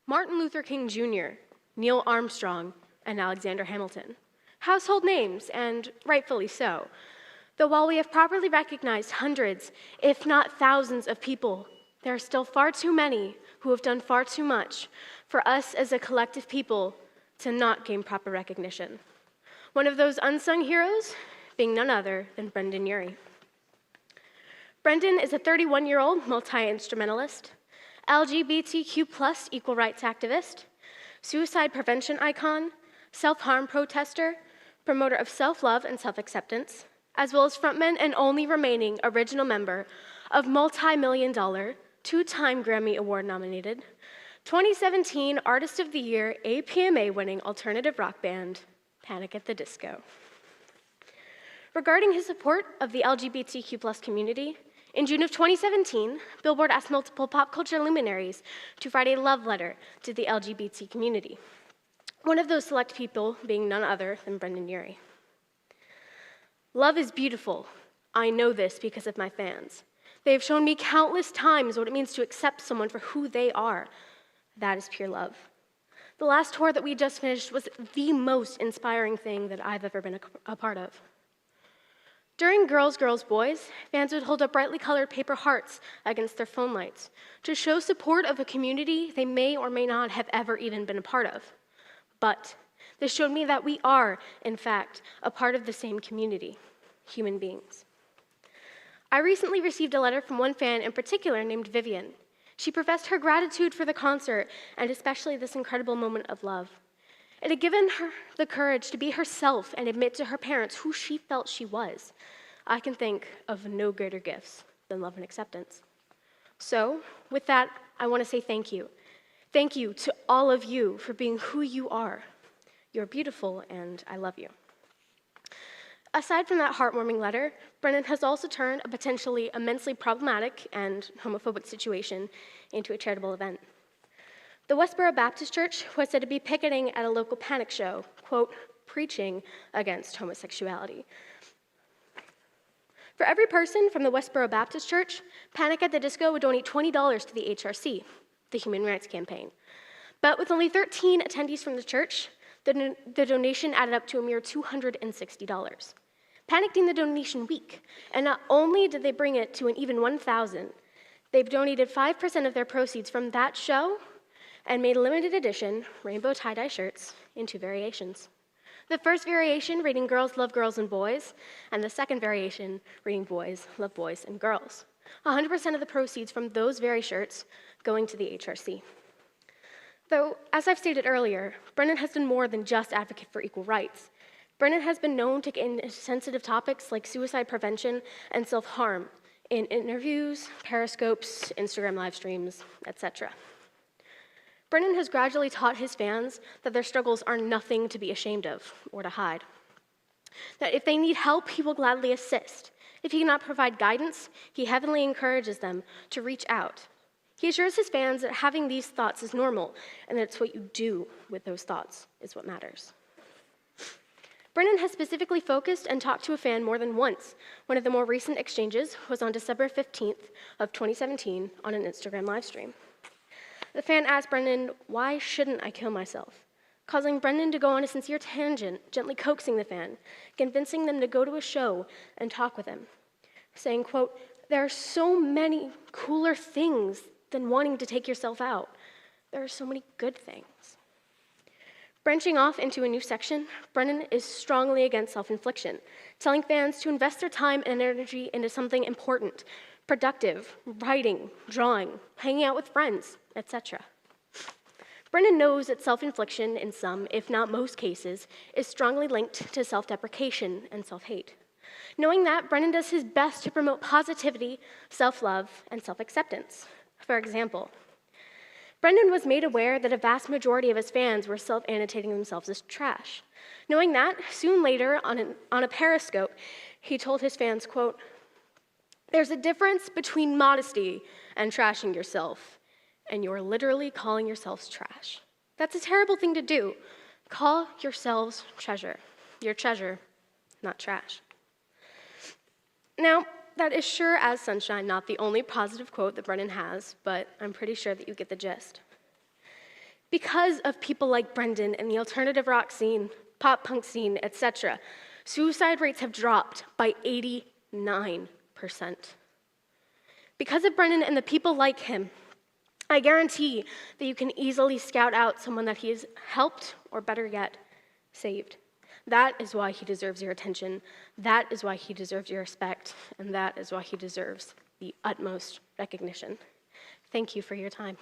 Martin Luther King Jr., Neil Armstrong, and Alexander Hamilton. Household names, and rightfully so. Though while we have properly recognized hundreds, if not thousands of people, there are still far too many who have done far too much for us as a collective people to not gain proper recognition. One of those unsung heroes being none other than Brendon Urie. Brendon is a 31-year-old multi-instrumentalist, LGBTQ+ equal rights activist, suicide prevention icon, self-harm protester, promoter of self-love and self-acceptance, as well as frontman and only remaining original member of multi-million-dollar, two-time Grammy Award-nominated, 2017 Artist of the Year APMA-winning alternative rock band, Panic at the Disco. Regarding his support of the LGBTQ+ community, in June of 2017, Billboard asked multiple pop culture luminaries to write a love letter to the LGBT community. One of those select people being none other than Brendon Urie. Love is beautiful. I know this because of my fans. They have shown me countless times what it means to accept someone for who they are. That is pure love. The last tour that we just finished was the most inspiring thing that I've ever been a part of. During Girls, Girls, Boys, fans would hold up brightly colored paper hearts against their phone lights to show support of a community they may or may not have ever even been a part of. But this showed me that we are, in fact, a part of the same community, human beings. I recently received a letter from one fan in particular named Vivian. She professed her gratitude for the concert and especially this incredible moment of love. It had given her the courage to be herself and admit to her parents who she felt she was. I can think of no greater gifts than love and acceptance. So, with that, I want to say thank you. Thank you to all of you for being who you are. You're beautiful, and I love you. Aside from that heartwarming letter, Brendon has also turned a potentially immensely problematic and homophobic situation into a charitable event. The Westboro Baptist Church was said to be picketing at a local Panic show, quote, preaching against homosexuality. For every person from the Westboro Baptist Church, Panic at the Disco would donate $20 to the HRC, the Human Rights Campaign. But with only 13 attendees from the church, the donation added up to a mere $260. Panic deemed the donation weak, and not only did they bring it to an even 1,000, they've donated 5% of their proceeds from that show and made limited edition rainbow tie-dye shirts in 2 variations. The first variation reading Girls Love Girls and Boys, and the second variation reading Boys Love Boys and Girls. 100% of the proceeds from those very shirts going to the HRC. Though, as I've stated earlier, Brendon has done more than just advocate for equal rights. Brendon has been known to get into sensitive topics like suicide prevention and self-harm in interviews, periscopes, Instagram live streams, etc. Brendon has gradually taught his fans that their struggles are nothing to be ashamed of or to hide. That if they need help, he will gladly assist. If he cannot provide guidance, he heavily encourages them to reach out. He assures his fans that having these thoughts is normal and that it's what you do with those thoughts is what matters. Brendon has specifically focused and talked to a fan more than once. One of the more recent exchanges was on December 15th of 2017 on an Instagram live stream. The fan asked Brendon, "Why shouldn't I kill myself?" Causing Brendon to go on a sincere tangent, gently coaxing the fan, convincing them to go to a show and talk with him, saying, quote, "There are so many cooler things than wanting to take yourself out. There are so many good things." Branching off into a new section, Brendon is strongly against self-infliction, telling fans to invest their time and energy into something important, productive, writing, drawing, hanging out with friends, etc. Brendon knows that self-infliction in some, if not most cases, is strongly linked to self-deprecation and self-hate. Knowing that, Brendon does his best to promote positivity, self-love, and self-acceptance. For example, Brendon was made aware that a vast majority of his fans were self-annotating themselves as trash. Knowing that, soon later, on a periscope, he told his fans, quote, "There's a difference between modesty and trashing yourself, and you're literally calling yourselves trash. That's a terrible thing to do. Call yourselves treasure. You're treasure, not trash." Now, that is sure as sunshine not the only positive quote that Brendon has, but I'm pretty sure that you get the gist. Because of people like Brendon and the alternative rock scene, pop punk scene, etc., suicide rates have dropped by 89%. Because of Brendon and the people like him, I guarantee that you can easily scout out someone that he has helped, or better yet, saved. That is why he deserves your attention. That is why he deserves your respect. And that is why he deserves the utmost recognition. Thank you for your time.